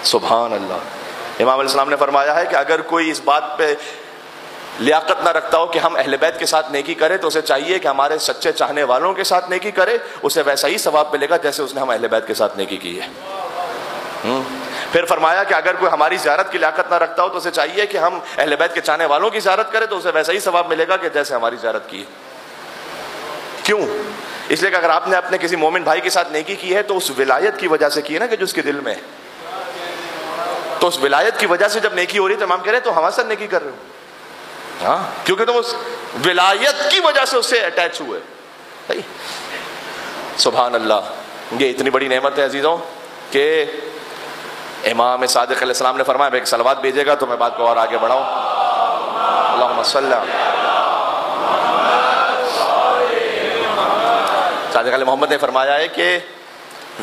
سبحان اللہ۔ امام علیہ السلام نے فرمایا ہے کہ اگر کوئی اس بات پہ لیاقت نہ رکھتا ہو کہ ہم اہل بیت کے ساتھ نیکی کرے تو اسے چاہیے کہ ہمارے سچے چاہنے والوں کے ساتھ نیکی کرے، اسے ویسا ہی ثواب ملے گا جیسے اس نے ہم اہل بیت کے ساتھ نیکی کی ہے۔ پھر فرمایا کہ اگر کوئی ہماری زیارت کی لیاقت نہ رکھتا ہو تو اسے چاہیے کہ ہم اہل بیت کے چاہنے والوں کی زیارت کرے تو اسے ویسا ہی ثواب ملے گا کہ جیسے ہماری زیارت کی ہے۔ کیوں؟ اس لیے کہ اگر آپ نے اپنے کسی مومن بھائی کے ساتھ نیکی کی ہے تو اس ولایت کی وجہ سے کی ہے نا، کہ جو اس کے دل میں ہے، تو اس ولایت کی وجہ سے جب نیکی ہو رہی ہے تو امام کہہ رہے ہیں تو ہمارے ساتھ نیکی کر رہے ہو، ہاں، کیونکہ تم اس ولایت کی وجہ سے اس سے اٹیچ ہوئے۔ سبحان اللہ، یہ اتنی بڑی نعمت ہے عزیزوں کہ امام صادق علیہ السلام نے فرمایا ایک صلوات بھیجے گا تو میں بات کو اور آگے بڑھاؤں۔ اللہم صلی صادق علیہ محمد نے فرمایا ہے کہ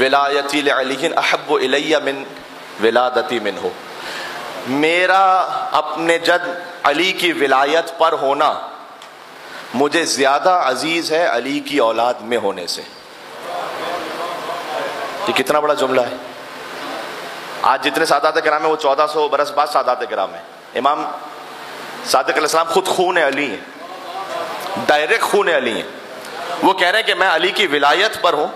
ولایتی لعلی احب الی من ولادتی منہ، میرا اپنے جد علی کی ولایت پر ہونا مجھے زیادہ عزیز ہے علی کی اولاد میں ہونے سے۔ یہ کتنا بڑا جملہ ہے۔ آج جتنے سادات کرام ہیں وہ 1400 برس بعد سادات کرام ہیں۔ امام صادق علیہ السلام خود خون علی ہیں، ڈائریکٹ خون علی ہیں۔ وہ کہہ رہے ہیں کہ میں علی کی ولایت پر ہوں،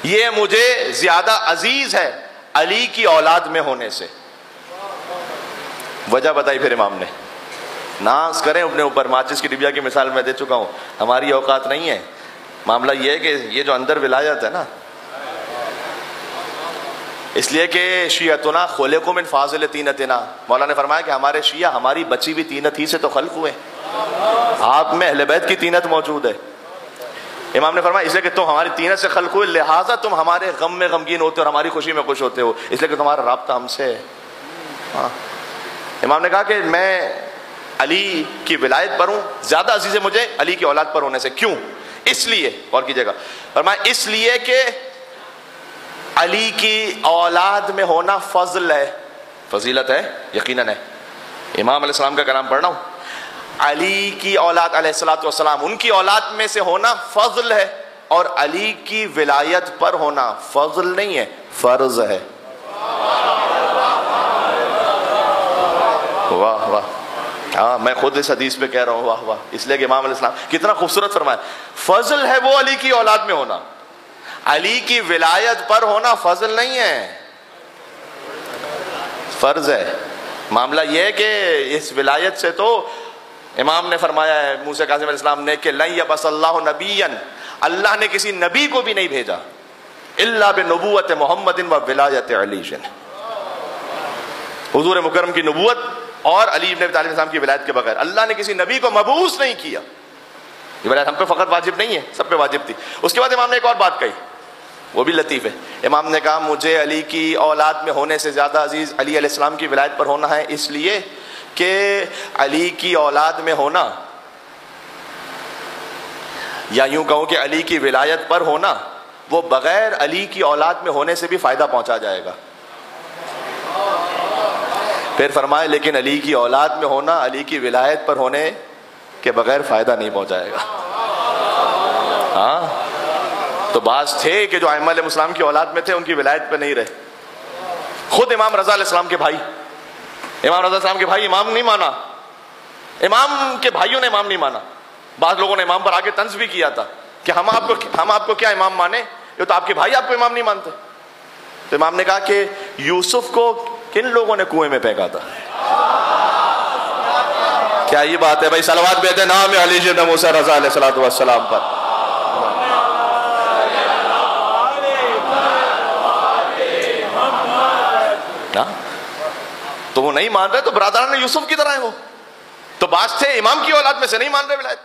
یہ مجھے زیادہ عزیز ہے علی کی اولاد میں ہونے سے۔ وجہ بتائی پھر امام نے، ناز کریں اپنے اوپر، ماچس کی ڈبیا کی مثال میں دے چکا ہوں، ہماری اوقات نہیں ہے۔ معاملہ یہ ہے کہ یہ جو اندر ولایت ہے نا، اس لیے کہ شیعتنا خلقوا من فاضل طینتنا، مولا نے فرمایا کہ ہمارے شیعہ ہماری بچی ہوئی طینت ہی سے تو خلق ہوئے، آپ میں اہل بیت کی طینت موجود ہے۔ امام نے فرمایا اس لیے کہ تم ہماری طینت سے خلق ہوئے، لہٰذا تم ہمارے غم میں غمگین ہوتے ہو اور ہماری خوشی میں خوش ہوتے ہو، اس لیے کہ تمہارا رابطہ ہم سے ہے۔ امام نے کہا کہ میں علی کی ولایت پر ہوں، زیادہ عزیز ہے مجھے علی کی اولاد پر ہونے سے۔ کیوں؟ اس لیے، غور کیجیے گا، فرمایا اس لیے کہ علی کی اولاد میں ہونا فضل ہے، فضیلت ہے، یقیناً ہے۔ امام علیہ السلام کا کلام پڑھنا ہوں، علی کی اولاد علیہ الصلوۃ والسلام، ان کی اولاد میں سے ہونا فضل ہے، اور علی کی ولایت پر ہونا فضل نہیں ہے، فرض ہے۔ واہ واہ، ہاں میں خود اس حدیث پہ کہہ رہا ہوں واہ واہ، اس لیے کہ امام علیہ السلام کتنا خوبصورت فرمایا، فضل ہے وہ علی کی اولاد میں ہونا، علی کی ولایت پر ہونا فضل نہیں ہے، فرض ہے۔ معاملہ یہ ہے کہ اس ولایت سے تو امام نے فرمایا ہے موسیٰ کاظم علیہ السلام نے کہ لن یبعث اللہ نبیا، اللہ نے کسی نبی کو بھی نہیں بھیجا الا بنبوت محمد و ولایت علی، حضور مکرم کی نبوت اور علی ابن ابی طالب السلام کی ولایت کے بغیر اللہ نے کسی نبی کو مبعوث نہیں کیا۔ یہ ولایت ہم پہ فقط واجب نہیں ہے، سب پہ واجب تھی۔ اس کے بعد امام نے ایک اور بات کہی، وہ بھی لطیف ہے۔ امام نے کہا مجھے علی کی اولاد میں ہونے سے زیادہ عزیز علی علیہ السلام کی ولایت پر ہونا ہے، اس لیے کہ علی کی اولاد میں ہونا، یا یوں کہوں کہ علی کی ولایت پر ہونا، وہ بغیر علی کی اولاد میں ہونے سے بھی فائدہ پہنچا جائے گا۔ پھر فرمائے لیکن علی کی اولاد میں ہونا علی کی ولایت پر ہونے کے بغیر فائدہ نہیں پہنچائے گا۔ ہاں تو بعض تھے کہ جو ائمہ علیہ السلام کی اولاد میں تھے ان کی ولایت پہ نہیں رہے۔ خود امام رضا علیہ السلام کے بھائی، امام رضا علیہ السلام کے بھائی امام نہیں مانا، امام کے بھائیوں نے امام نہیں مانا۔ بعض لوگوں نے امام پر آگے طنز بھی کیا تھا کہ ہم آپ کو کیا امام مانے، یہ تو آپ کے بھائی آپ کو امام نہیں مانتے۔ تو امام نے کہا کہ یوسف کو کن لوگوں نے کنویں میں پھینکا تھا؟ کیا یہ بات ہے بھائی؟ صلوات بھیجتے نام علی بن موسیٰ رضا علیہ السلام پر۔ تو وہ نہیں مان رہے تو برادران یوسف کی طرح ہیں وہ تو بعض تھے امام کی اولاد میں سے نہیں مان رہے ولایت۔